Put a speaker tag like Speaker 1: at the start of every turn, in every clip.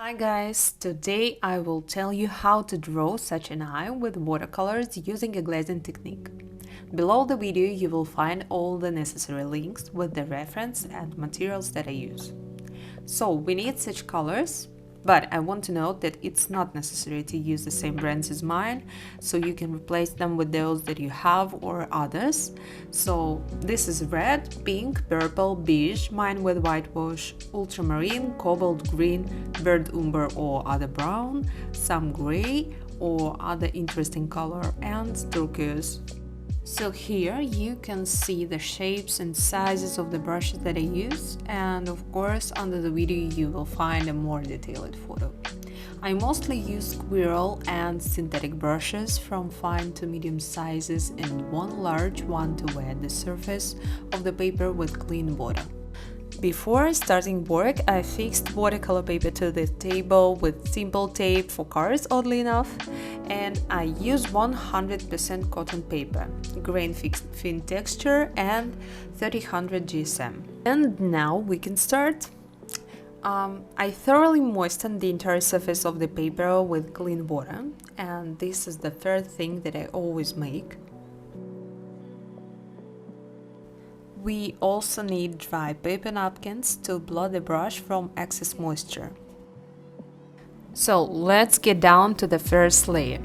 Speaker 1: Hi guys, today I will tell you how to draw such an eye with watercolors using a glazing technique. Below the video you will find all the necessary links with the reference and materials that I use. So we need such colors, but I want to note that it's not necessary to use the same brands as mine, so you can replace them with those that you have or others. So this is red, pink, purple, beige, mine with whitewash, ultramarine, cobalt green, burnt umber or other brown, some gray or other interesting color, and turquoise. So here you can see the shapes and sizes of the brushes that I use, and of course under the video you will find a more detailed photo. I mostly use squirrel and synthetic brushes from fine to medium sizes and one large one to wet the surface of the paper with clean water. Before starting work, I fixed watercolor paper to the table with simple tape for cars, oddly enough, and I use 100% cotton paper, grain thin texture and 3000 GSM. And now we can start. I thoroughly moisten the entire surface of the paper with clean water, and this is the third thing that I always make. We also need dry paper napkins to blot the brush from excess moisture. So let's get down to the first layer.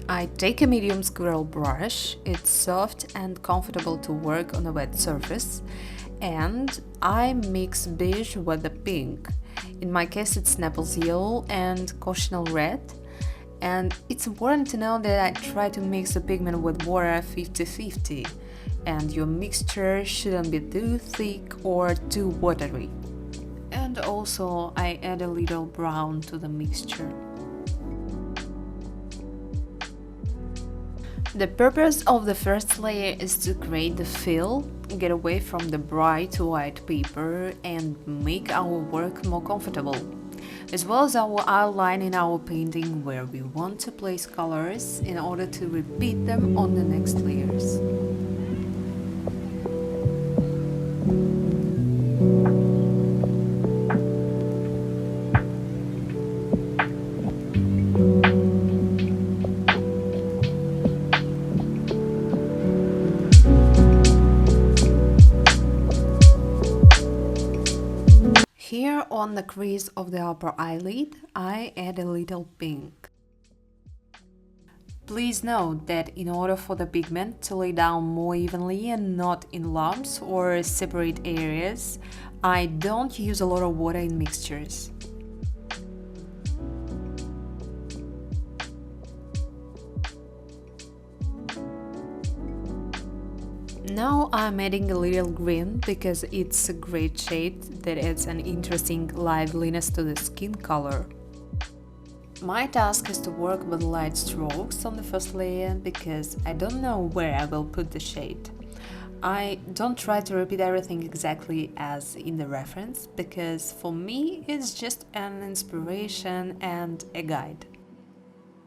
Speaker 1: I take a medium squirrel brush, it's soft and comfortable to work on a wet surface, and I mix beige with the pink. In my case it's Naples yellow and cochineal red. And it's important to know that I try to mix the pigment with water 50-50, and your mixture shouldn't be too thick or too watery. And also I add a little brown to the mixture. The purpose of the first layer is to create the fill, get away from the bright white paper and make our work more comfortable, as well as our outline in our painting where we want to place colors in order to repeat them on the next layers. Here on the crease of the upper eyelid, I add a little pink. Please note that in order for the pigment to lay down more evenly and not in lumps or separate areas, I don't use a lot of water in mixtures. Now I'm adding a little green because it's a great shade that adds an interesting liveliness to the skin color. My task is to work with light strokes on the first layer because I don't know where I will put the shade. I don't try to repeat everything exactly as in the reference because for me it's just an inspiration and a guide.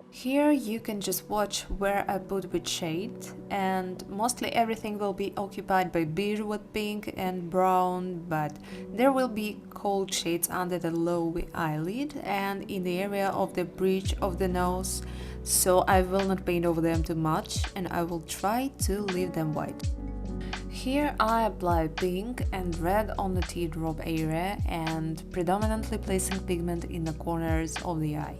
Speaker 1: Here you can just watch where I put which shade, and mostly everything will be occupied by beige with pink and brown, but there will be cold shades under the lower eyelid and in the area of the bridge of the nose, so I will not paint over them too much and I will try to leave them white. Here I apply pink and red on the teardrop area and predominantly placing pigment in the corners of the eye.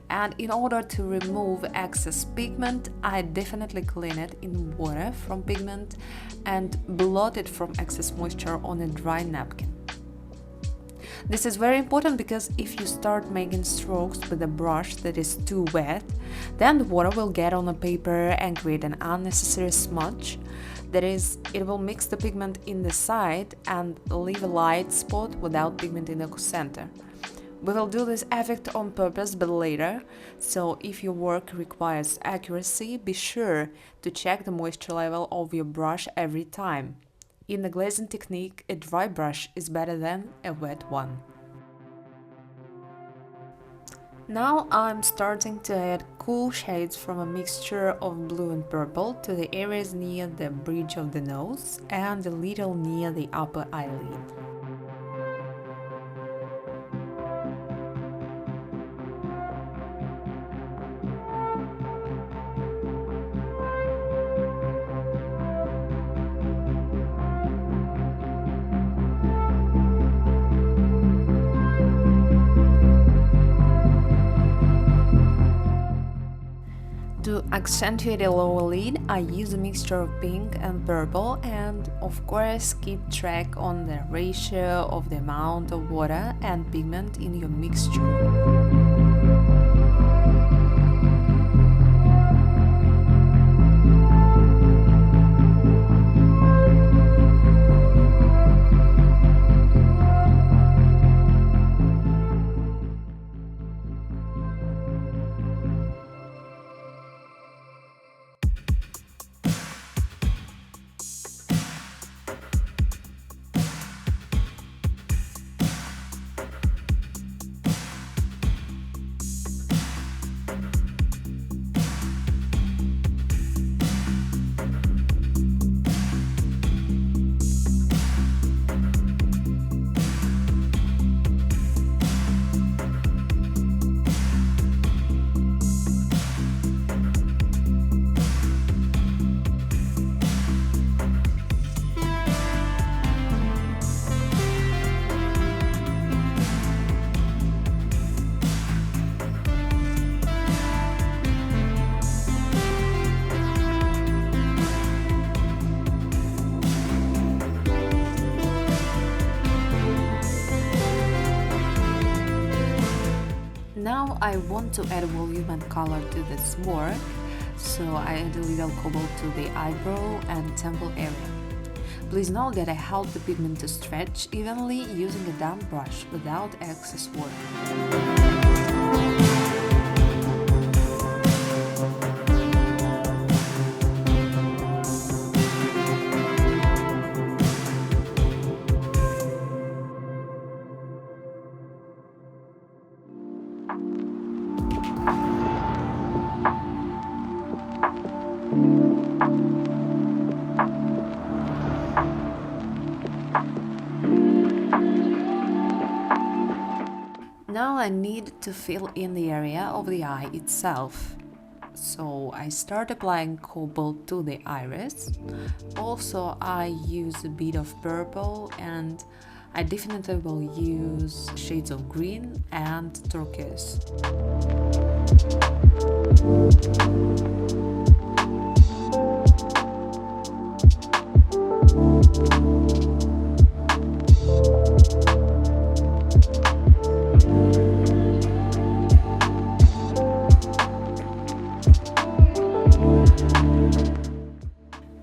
Speaker 1: And in order to remove excess pigment, I definitely clean it in water from pigment and blot it from excess moisture on a dry napkin. This is very important because if you start making strokes with a brush that is too wet, then the water will get on the paper and create an unnecessary smudge. That is, it will mix the pigment in the side and leave a light spot without pigment in the center. We will do this effect on purpose but later, so if your work requires accuracy, be sure to check the moisture level of your brush every time. In the glazing technique, a dry brush is better than a wet one. Now I'm starting to add cool shades from a mixture of blue and purple to the areas near the bridge of the nose and a little near the upper eyelid. accentuate a lower lid, I use a mixture of pink and purple, and of course keep track on the ratio of the amount of water and pigment in your mixture. Now I want to add volume and color to this work, so I add a little cobalt to the eyebrow and temple area. Please note that I help the pigment to stretch evenly using a damp brush without excess work. Now I need to fill in the area of the eye itself. So I start applying cobalt to the iris. Also I use a bit of purple, and I definitely will use shades of green and turquoise.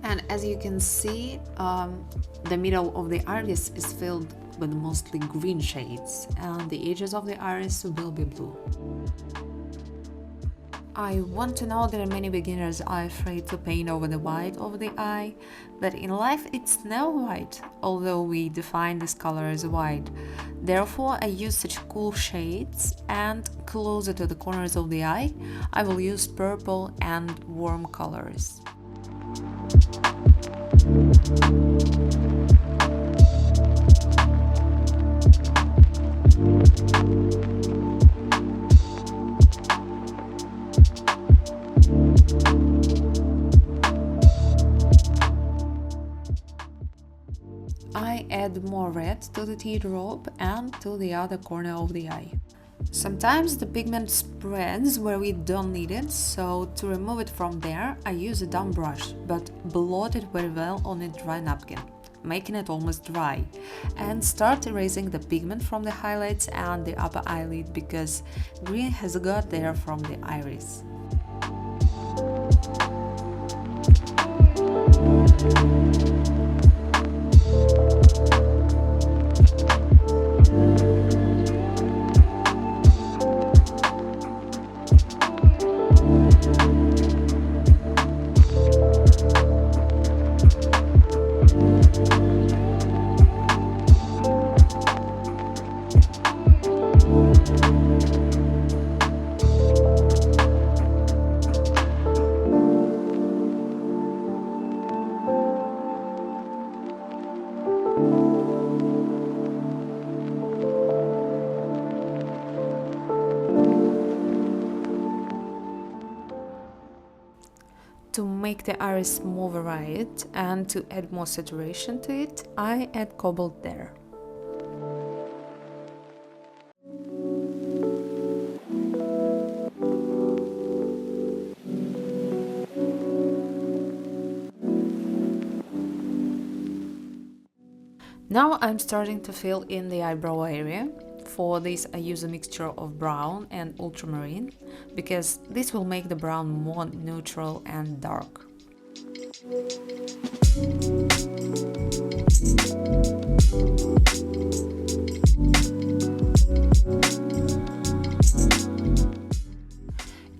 Speaker 1: And as you can see, the middle of the iris is filled with mostly green shades, and the edges of the iris will be blue. I want to know that many beginners are afraid to paint over the white of the eye, but in life it's never white, although we define this color as white. Therefore, I use such cool shades, and closer to the corners of the eye, I will use purple and warm colors. I add more red to the teardrop and to the other corner of the eye. Sometimes the pigment spreads where we don't need it, so to remove it from there, I use a damp brush, but blot it very well on a dry napkin, making it almost dry, and start erasing the pigment from the highlights and the upper eyelid, because green has got there from the iris. To make the iris more varied and to add more saturation to it, I add cobalt there. Now I'm starting to fill in the eyebrow area. For this I use a mixture of brown and ultramarine because this will make the brown more neutral and dark.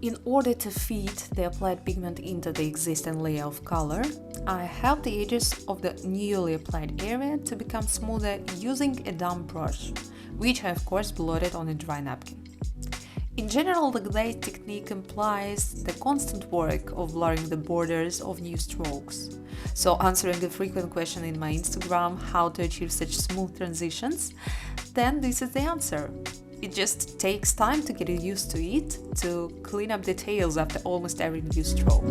Speaker 1: In order to fit the applied pigment into the existing layer of color, I help the edges of the newly applied area to become smoother using a damp brush, which I of course blotted on a dry napkin. In general, the glaze technique implies the constant work of blurring the borders of new strokes. So answering a frequent question in my Instagram how to achieve such smooth transitions, then this is the answer. It just takes time to get used to it, to clean up details after almost every new stroke.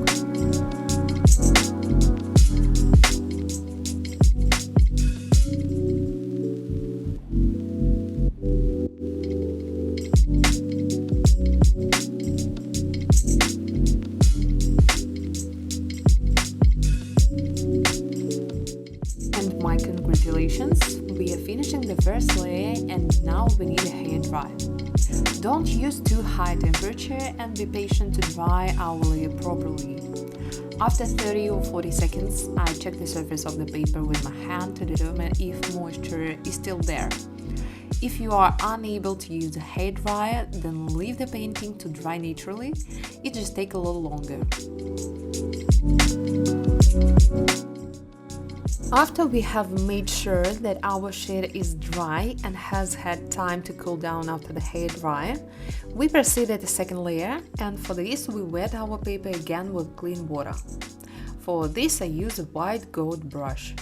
Speaker 1: And my congratulations, we are finishing the first layer and now we need a hair dryer. Don't use too high temperature and be patient to dry our layer properly. After 30 or 40 seconds, I check the surface of the paper with my hand to determine if moisture is still there. If you are unable to use a hair dryer, then leave the painting to dry naturally. It just takes a little longer. After we have made sure that our shade is dry and has had time to cool down after the hair dryer, we proceed at the second layer, and for this we wet our paper again with clean water. For this I use a white gold brush.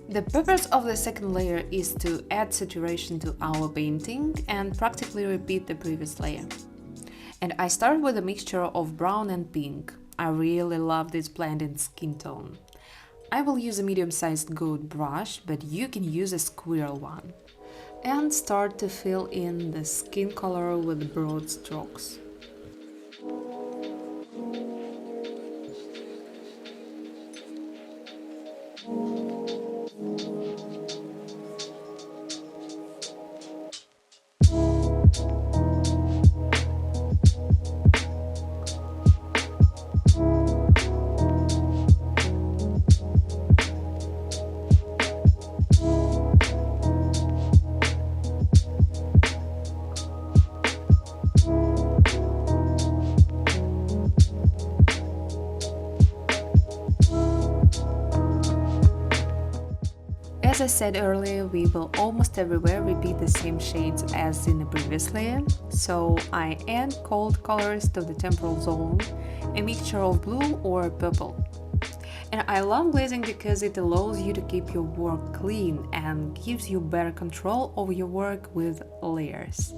Speaker 1: The purpose of the second layer is to add saturation to our painting and practically repeat the previous layer. And I start with a mixture of brown and pink. I really love this blend in skin tone. I will use a medium-sized gold brush, but you can use a squirrel one. And start to fill in the skin color with broad strokes. As I said earlier, we will almost everywhere repeat the same shades as in the previous layer, so I add cold colors to the temporal zone, a mixture of blue or purple. And I love glazing because it allows you to keep your work clean and gives you better control over your work with layers.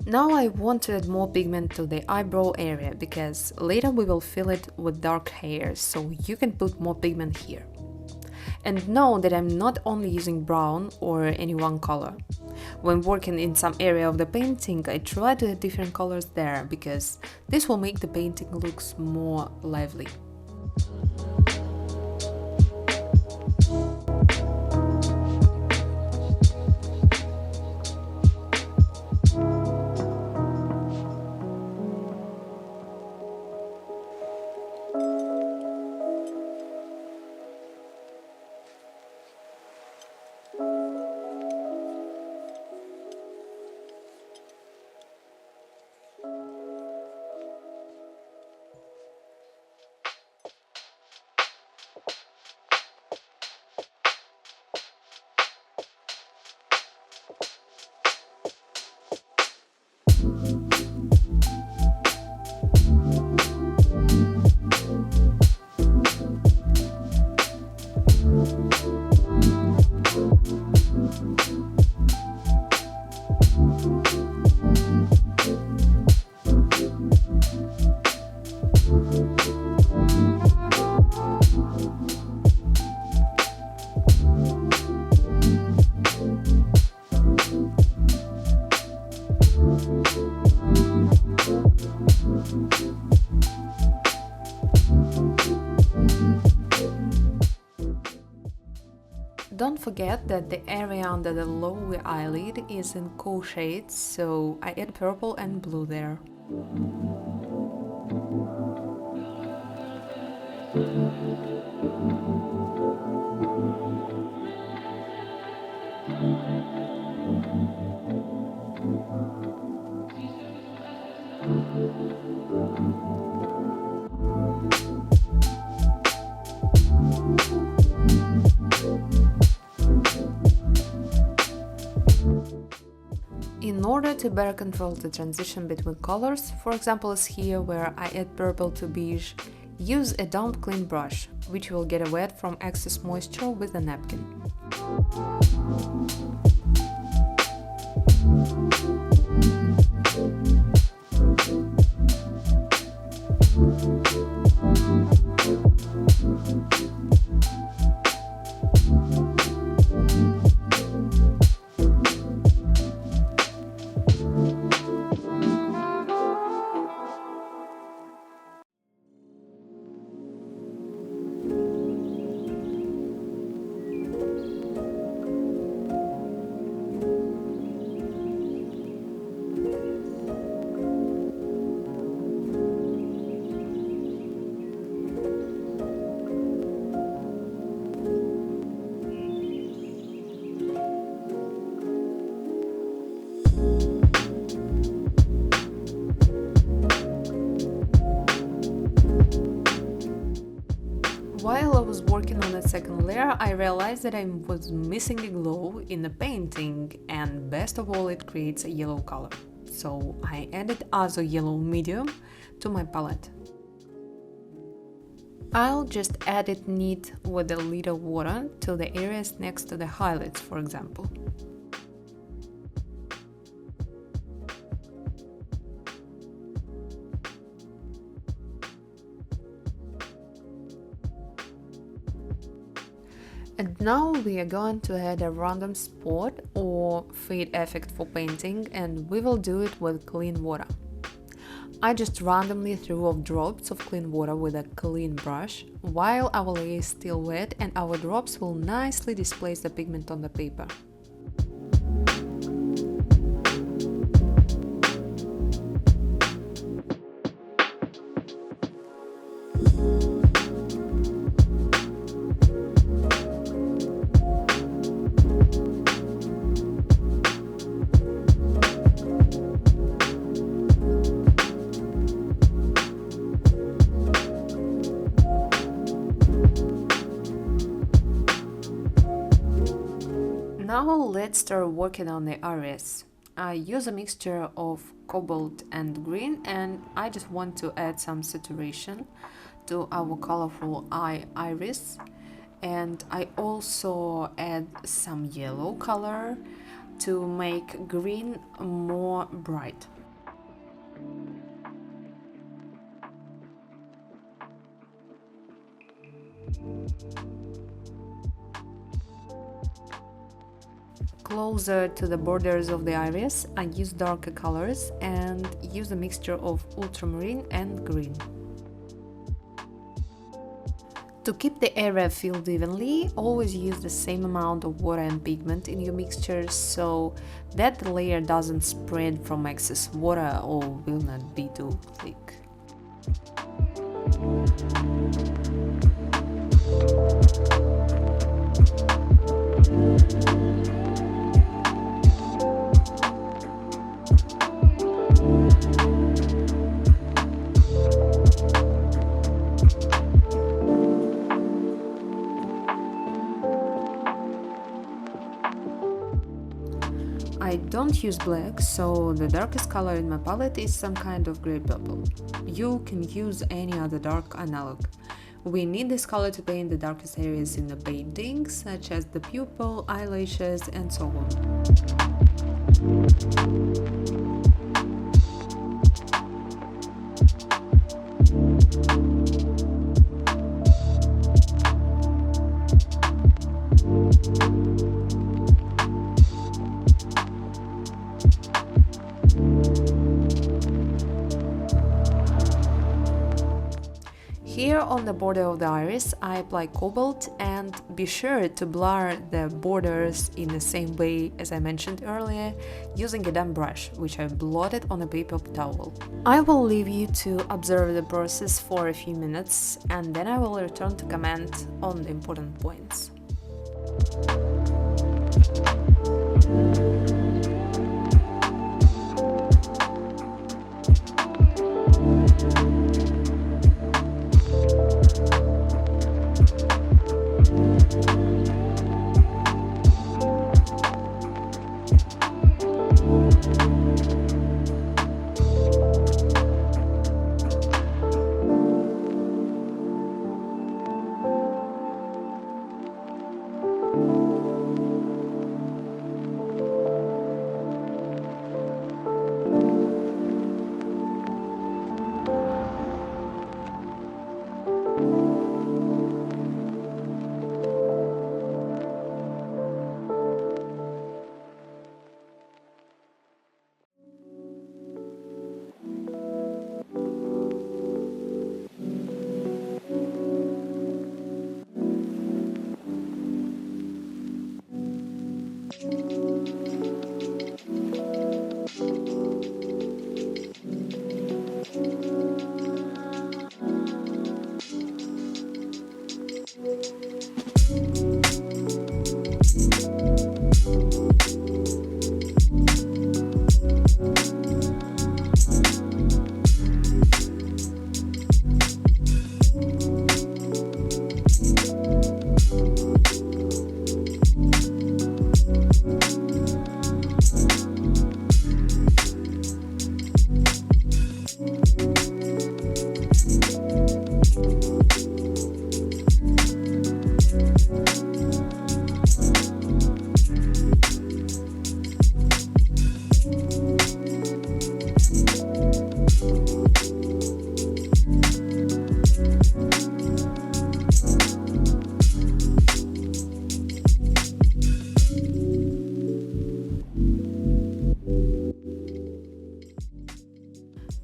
Speaker 1: Now I want to add more pigment to the eyebrow area because later we will fill it with dark hairs, so you can put more pigment here. And know that I'm not only using brown or any one color. When working in some area of the painting, I try to add different colors there because this will make the painting look more lively. Don't forget that the area under the lower eyelid is in cool shades, so I add purple and blue there. In order to better control the transition between colors, for example as here where I add purple to beige, use a damp clean brush, which will get wet from excess moisture with a napkin. While I was working on the second layer, I realized that I was missing a glow in the painting, and best of all, it creates a yellow color. So I added Azo Yellow Medium to my palette. I'll just add it neat with a little water to the areas next to the highlights, for example. And now we are going to add a random spot or fade effect for painting, and we will do it with clean water. I just randomly threw off drops of clean water with a clean brush, while our layer is still wet and our drops will nicely displace the pigment on the paper. Now let's start working on the iris. I use a mixture of cobalt and green, and I just want to add some saturation to our colorful iris, and I also add some yellow color to make green more bright. Closer to the borders of the iris, I use darker colors and use a mixture of ultramarine and green. To keep the area filled evenly, always use the same amount of water and pigment in your mixture so that the layer doesn't spread from excess water or will not be too thick. I don't use black, so the darkest color in my palette is some kind of grey purple. You can use any other dark analog. We need this color to paint the darkest areas in the painting, such as the pupil, eyelashes, and so on. Here on the border of the iris, I apply cobalt, and be sure to blur the borders in the same way as I mentioned earlier, using a damp brush, which I blotted on a paper towel. I will leave you to observe the process for a few minutes, and then I will return to comment on the important points.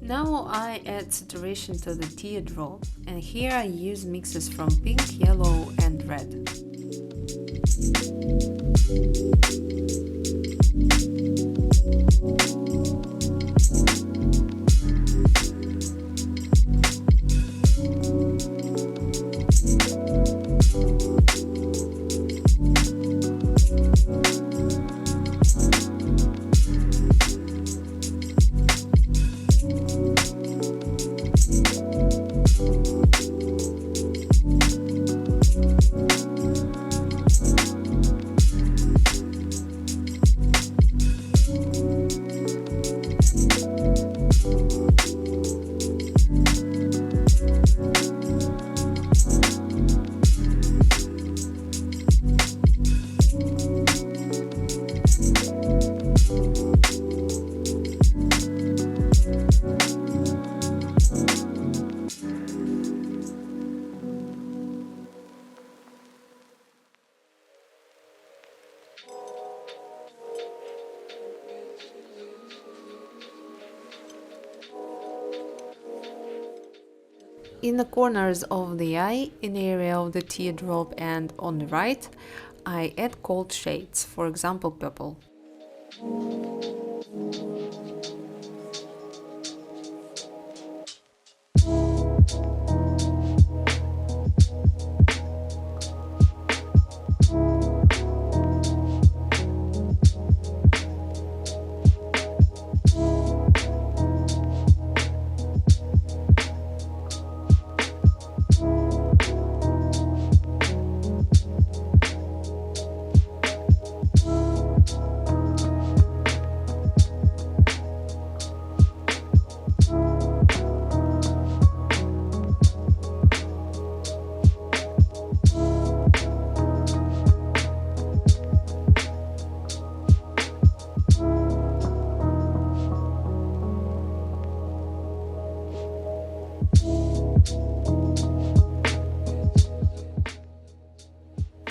Speaker 1: Now I add saturation to the teardrop, and here I use mixes from pink, yellow and red. In the corners of the eye, in the area of the teardrop and on the right, I add cold shades, for example purple.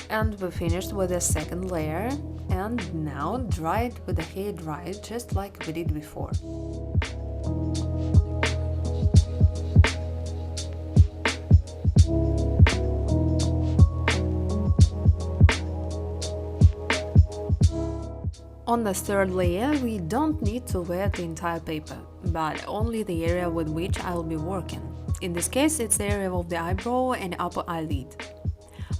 Speaker 1: And we finished with the second layer, and now dry it with the hair dryer just like we did before. On the third layer, we don't need to wet the entire paper, but only the area with which I'll be working. In this case, it's the area of the eyebrow and upper eyelid.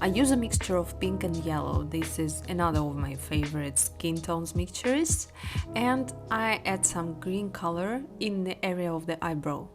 Speaker 1: I use a mixture of pink and yellow. This is another of my favorite skin tones mixtures, and I add some green color in the area of the eyebrow.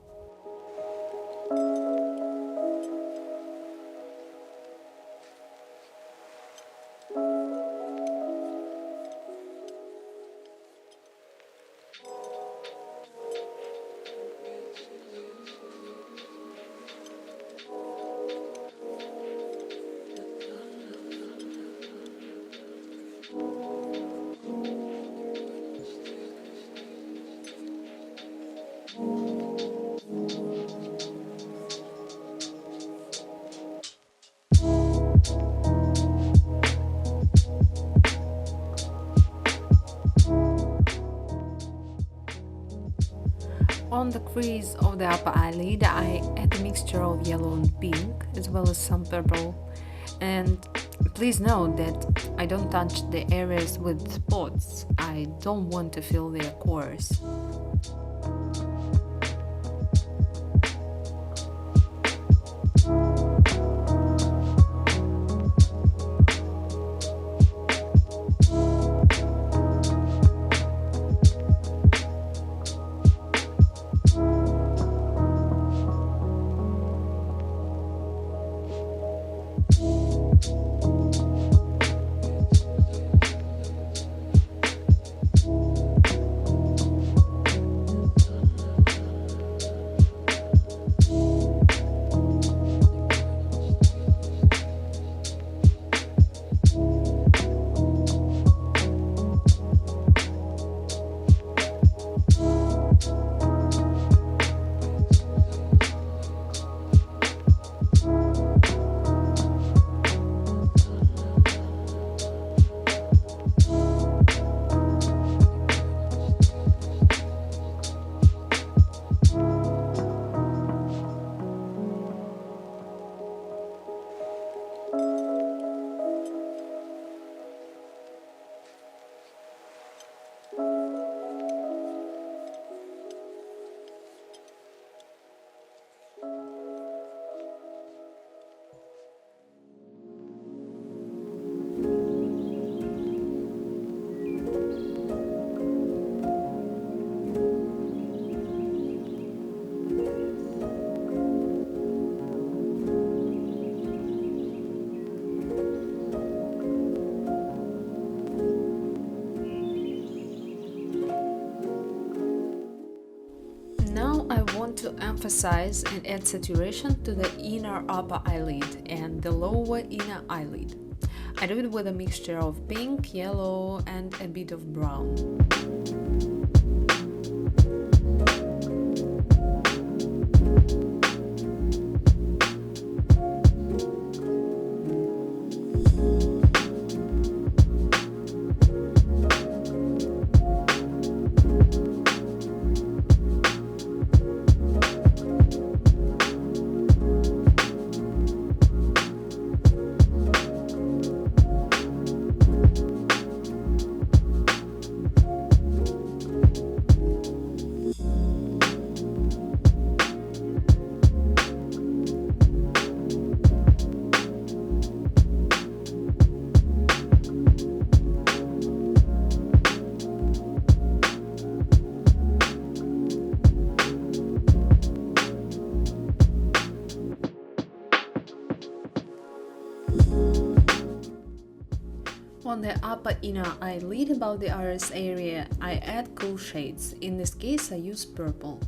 Speaker 1: On the crease of the upper eyelid, I add a mixture of yellow and pink, as well as some purple. And please note that I don't touch the areas with spots. I don't want to fill their pores. Now I want to emphasize and add saturation to the inner upper eyelid and the lower inner eyelid. I do it with a mixture of pink, yellow and a bit of brown. On the upper inner eyelid above the iris area, I add cool shades. In this case, I use purple.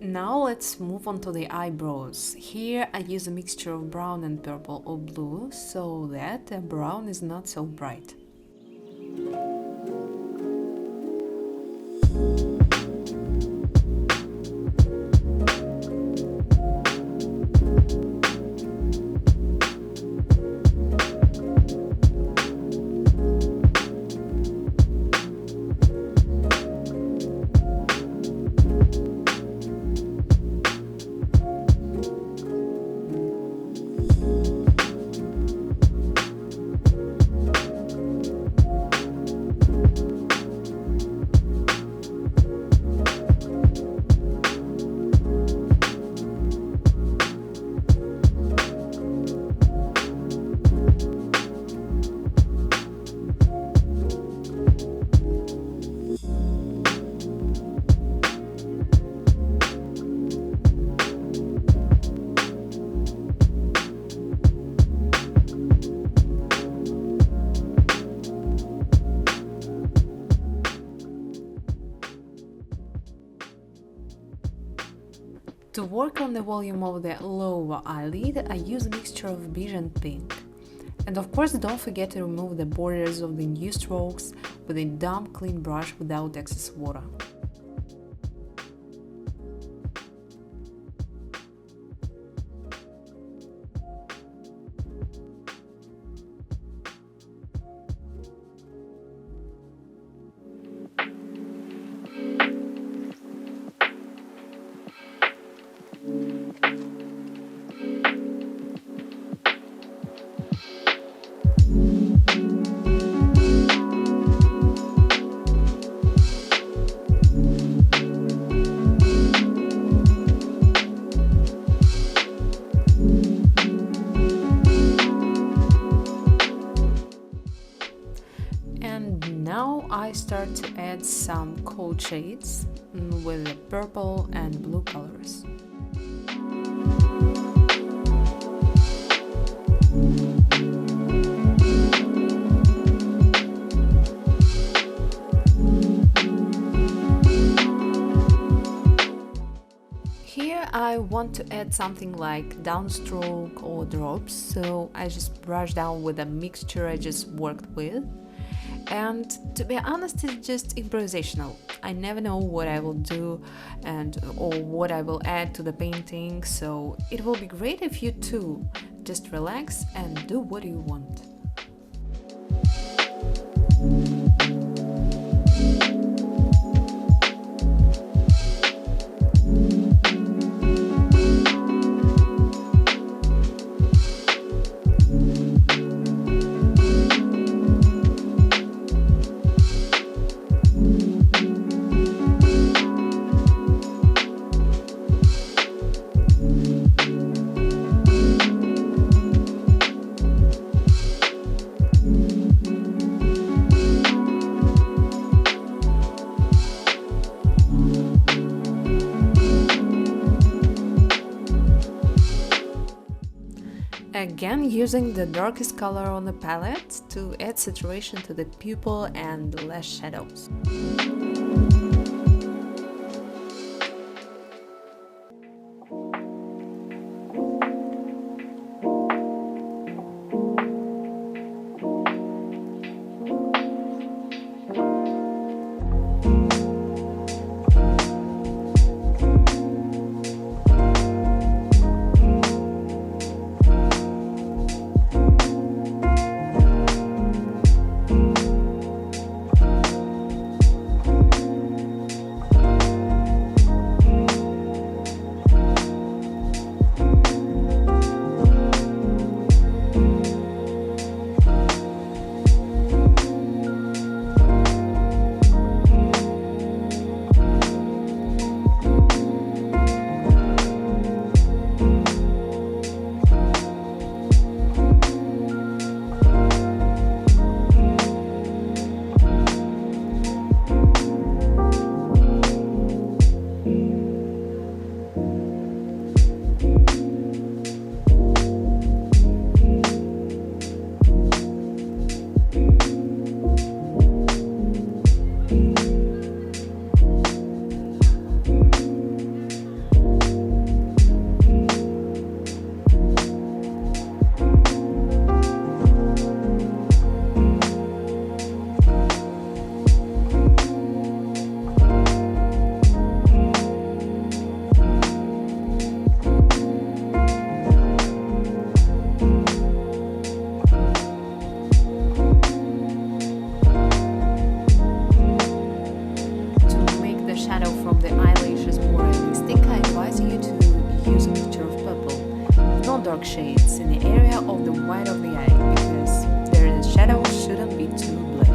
Speaker 1: Now let's move on to the eyebrows. Here I use a mixture of brown and purple or blue so that the brown is not so bright. To work on the volume of the lower eyelid, I use a mixture of beige and pink. And of course, don't forget to remove the borders of the new strokes with a damp, clean brush without excess water. And now I start to add some cold shades with the purple and blue colors. Here I want to add something like downstroke or drops, so I just brush down with a mixture I just worked with. And to be honest, it's just improvisational. I never know what I will do or what I will add to the painting, so it will be great if you too just relax and do what you want. Again, using the darkest color on the palette to add saturation to the pupil and less shadows. Dark shades in the area of the white of the eye because the shadow shouldn't be too black.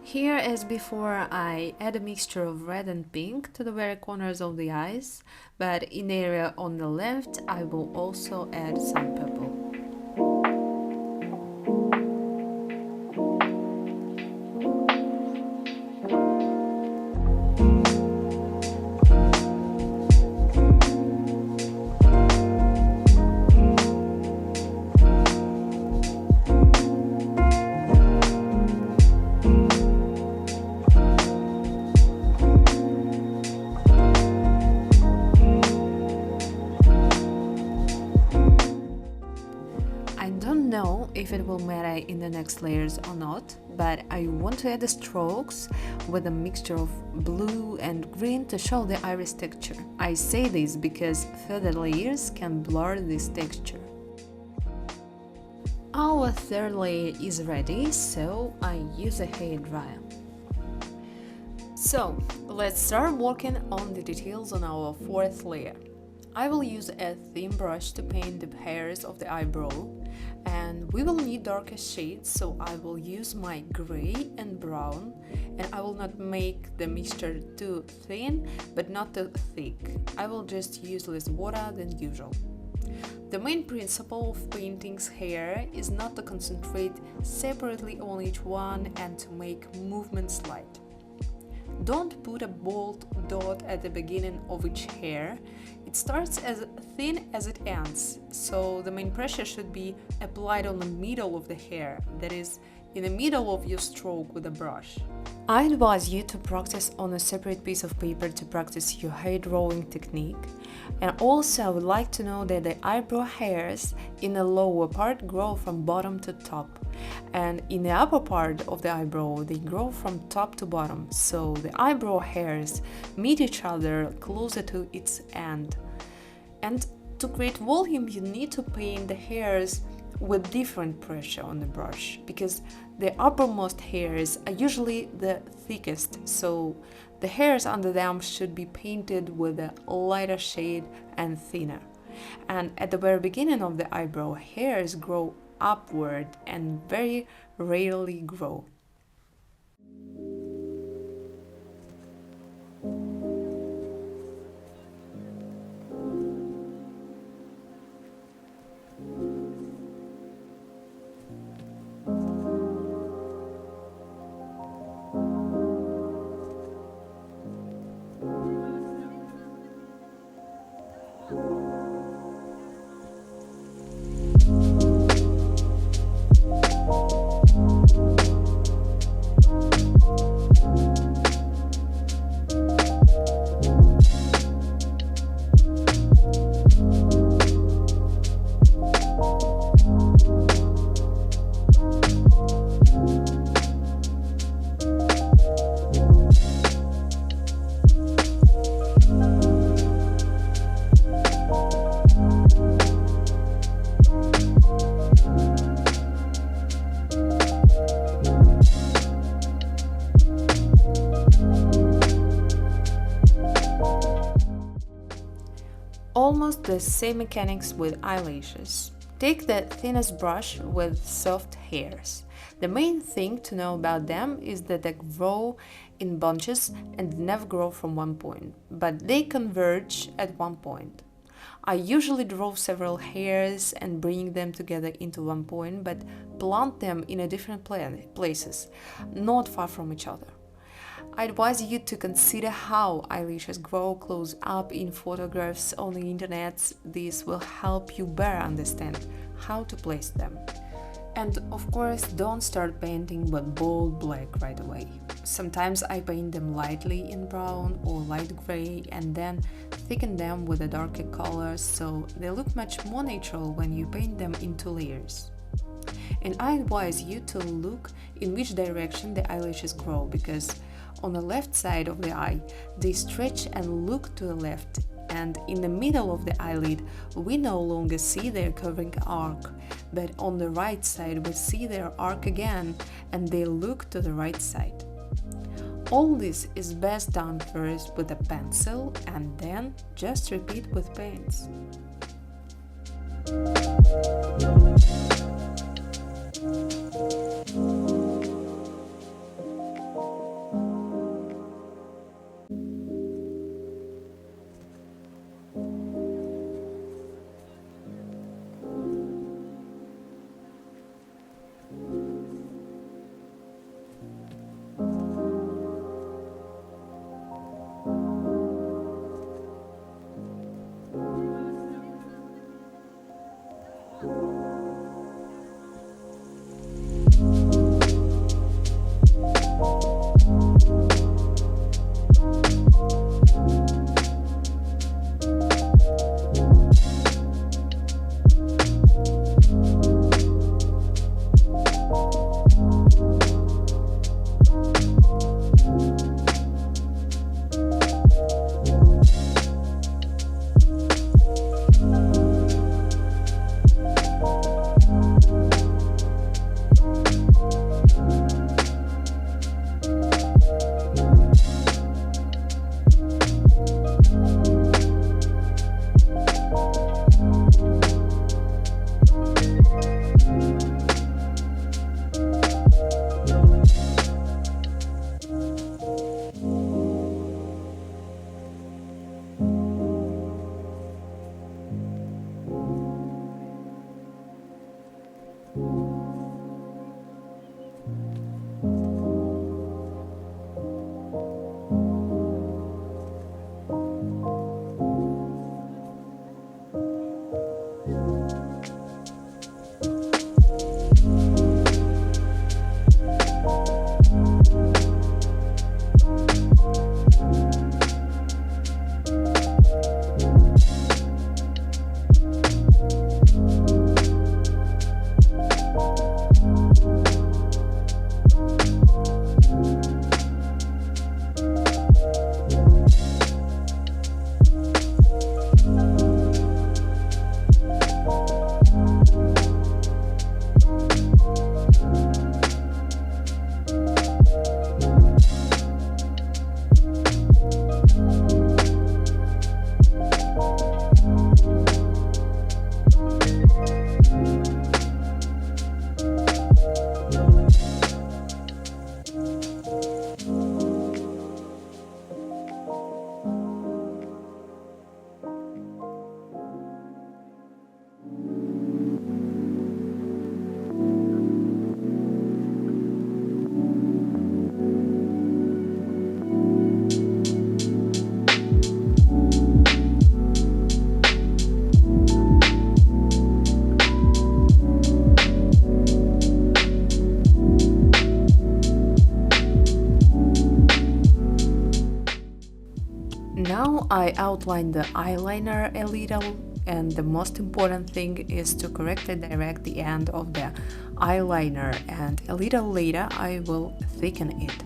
Speaker 1: Here, as before, I add a mixture of red and pink to the very corners of the eyes, but in the area on the left I will also add some purple. know if it will matter in the next layers or not, but I want to add the strokes with a mixture of blue and green to show the iris texture. I say this because further layers can blur this texture. Our third layer is ready, so I use a hairdryer. So, let's start working on the details on our fourth layer. I will use a thin brush to paint the hairs of the eyebrow, and we will need darker shades, so I will use my gray and brown, and I will not make the mixture too thin but not too thick. I will just use less water than usual. The main principle of painting's hair is not to concentrate separately on each one and to make movements light. Don't put a bold dot at the beginning of each hair. It starts as thin as it ends, so the main pressure should be applied on the middle of the hair, that is, in the middle of your stroke with a brush. I advise you to practice on a separate piece of paper to practice your hair drawing technique. And also I would like to know that the eyebrow hairs in the lower part grow from bottom to top, and in the upper part of the eyebrow they grow from top to bottom, so the eyebrow hairs meet each other closer to its end. And to create volume you need to paint the hairs with different pressure on the brush, because the uppermost hairs are usually the thickest, so the hairs under them should be painted with a lighter shade and thinner. And at the very beginning of the eyebrow, hairs grow upward and very rarely grow. Almost the same mechanics with eyelashes. Take the thinnest brush with soft hairs. The main thing to know about them is that they grow in bunches and never grow from one point, but they converge at one point. I usually draw several hairs and bring them together into one point, but plant them in a different places, not far from each other. I advise you to consider how eyelashes grow close up in photographs on the internet. This will help you better understand how to place them. And of course, don't start painting with bold black right away. Sometimes I paint them lightly in brown or light gray and then thicken them with a darker color, so they look much more natural when you paint them in two layers. And I advise you to look in which direction the eyelashes grow, because on the left side of the eye, they stretch and look to the left, and in the middle of the eyelid, we no longer see their curving arc, but on the right side we see their arc again, and they look to the right side. All this is best done first with a pencil and then just repeat with paints. Now I outline the eyeliner a little, and the most important thing is to correctly direct the end of the eyeliner, and a little later I will thicken it.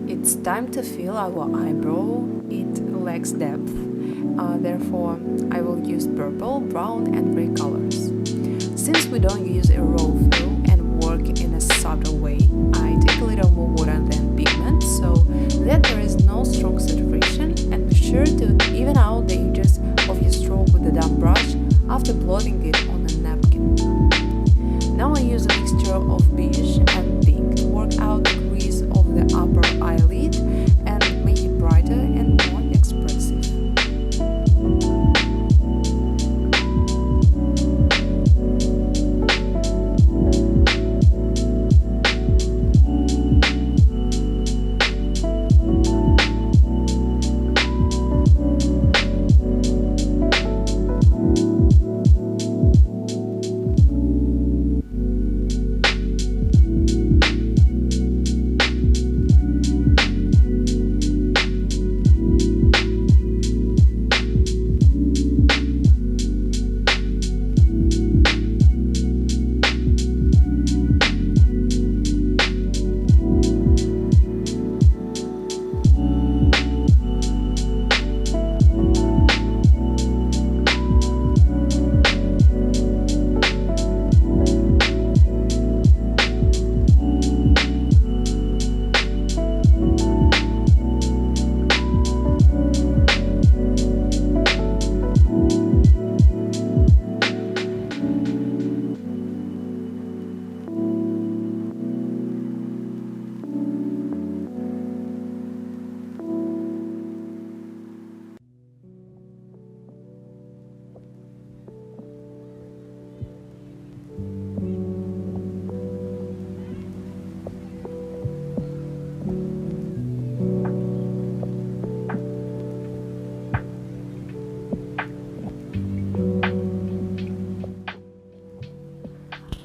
Speaker 1: It's time to fill our eyebrow. It lacks depth, therefore I will use purple, brown and gray colors. Since we don't use a raw fill and work in a subtle way, I take a little more water than pigment so that there is no strong saturation, and be sure to even out the edges of your stroke with a damp brush after blotting it on a napkin. Now I use a mixture of beige and pink to work out the crease of the upper eyelid and make it brighter and more expressive.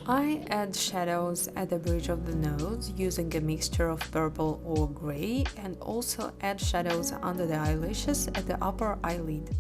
Speaker 1: I add shadows at the bridge of the nose using a mixture of purple or grey, and also add shadows under the eyelashes at the upper eyelid.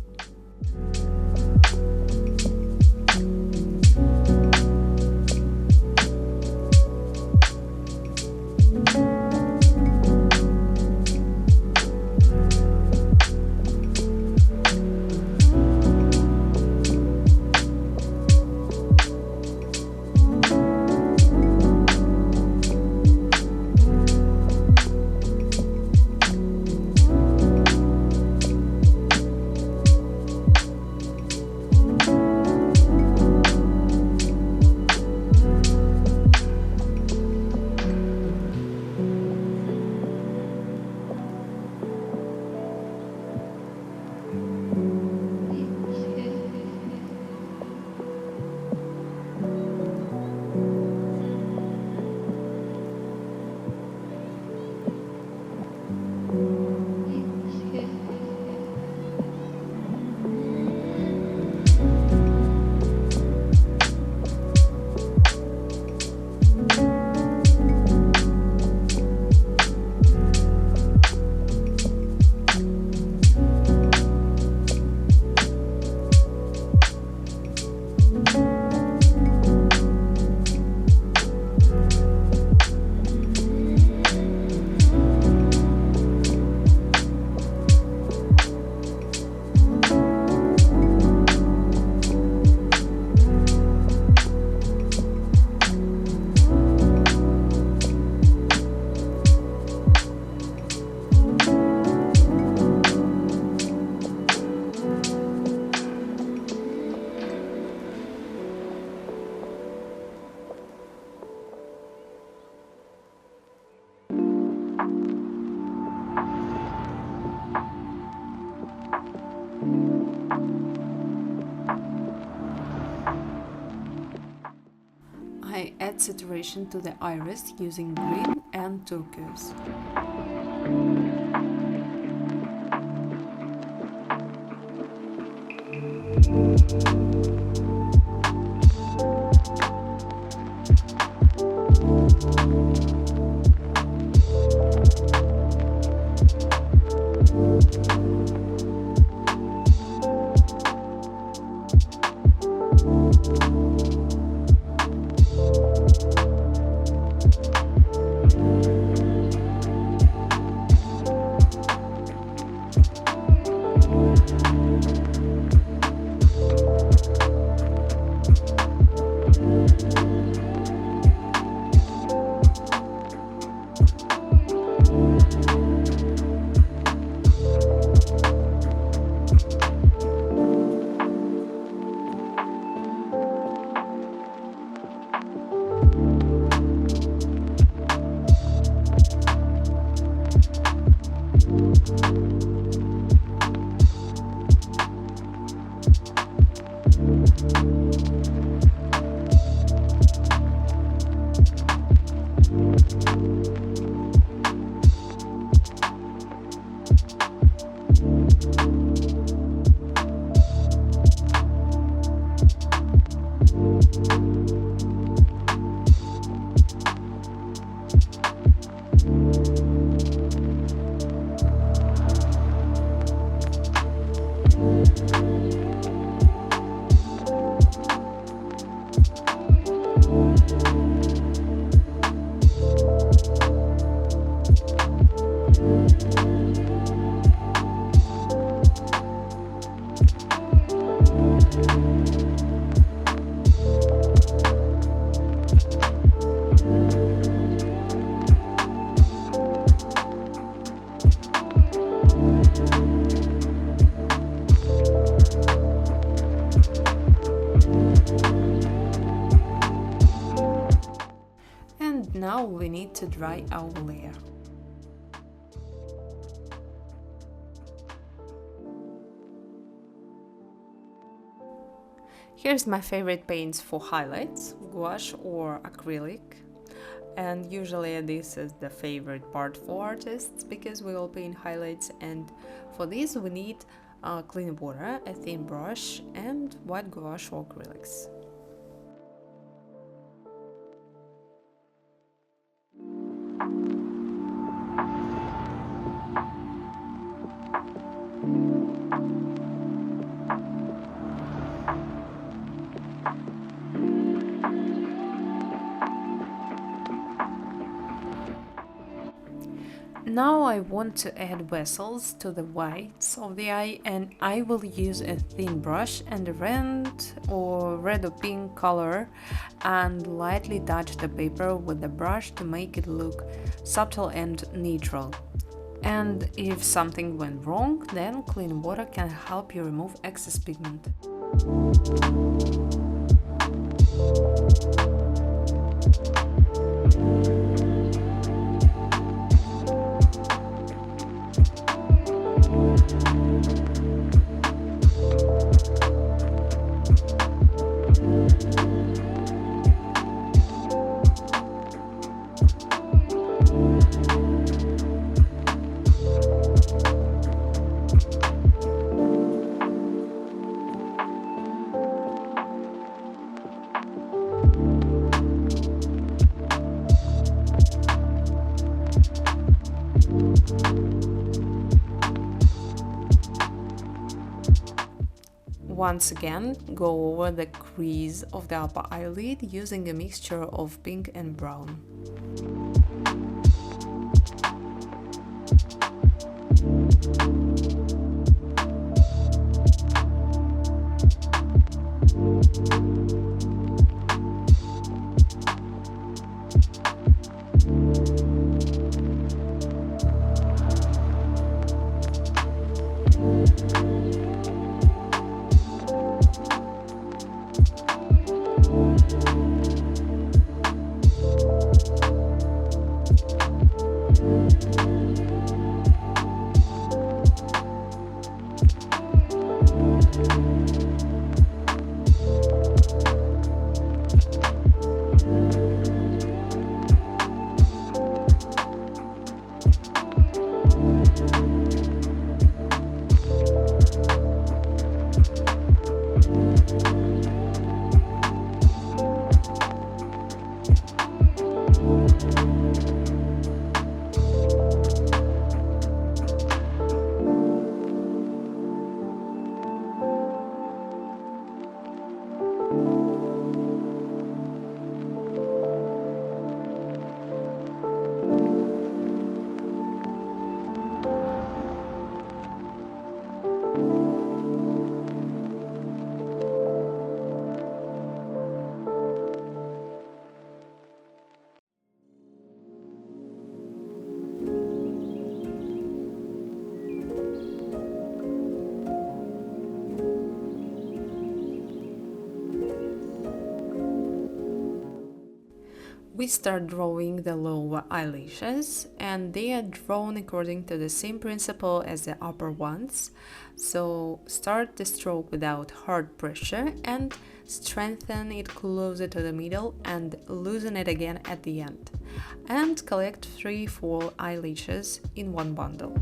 Speaker 1: I add saturation to the iris using green and turquoise. Now we need to dry our layer. Here's my favorite paints for highlights, gouache or acrylic. And usually this is the favorite part for artists because we will paint highlights, and for this we need clean water, a thin brush and white gouache or acrylics. Now I want to add vessels to the whites of the eye, and I will use a thin brush and a red or pink color and lightly touch the paper with the brush to make it look subtle and neutral. And if something went wrong, then clean water can help you remove excess pigment. Once again, go over the crease of the upper eyelid using a mixture of pink and brown. We start drawing the lower eyelashes, and they are drawn according to the same principle as the upper ones. So start the stroke without hard pressure and strengthen it closer to the middle and loosen it again at the end. And collect 3-4 eyelashes in one bundle.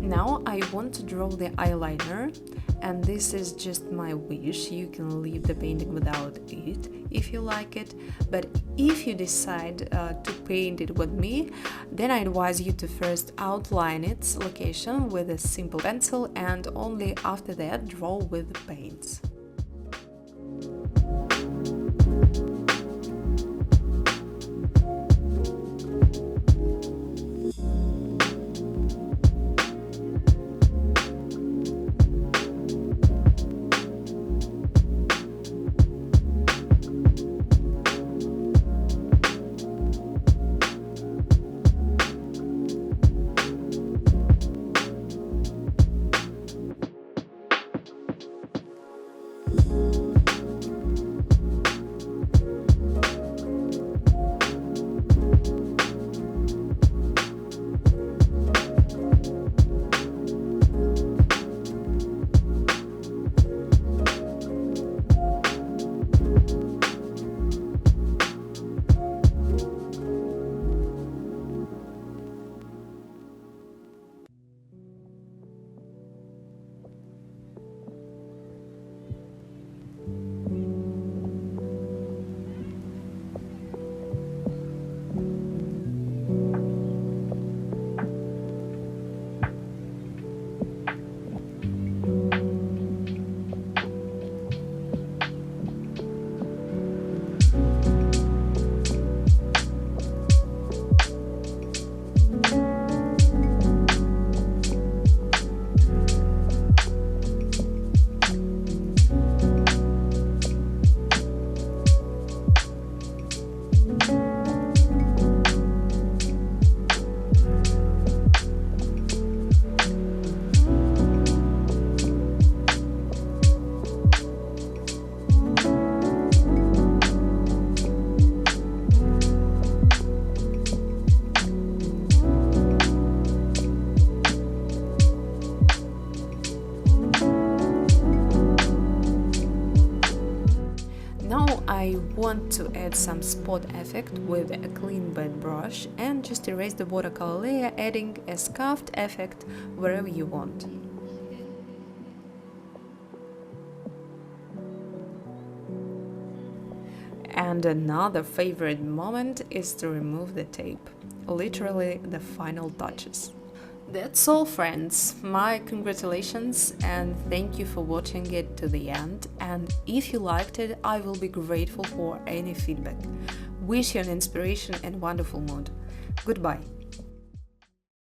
Speaker 1: Now I want to draw the eyeliner, and this is just my wish. You can leave the painting without it if you like it, but if you decide to paint it with me, then I advise you to first outline its location with a simple pencil and only after that draw with the paints. I want to add some spot effect with a clean bed brush and just erase the watercolor layer, adding a scuffed effect wherever you want. And another favorite moment is to remove the tape, literally the final touches. That's all, friends. My congratulations and thank you for watching it to the end, and if you liked it, I will be grateful for any feedback. Wish you an inspiration and wonderful mood. Goodbye.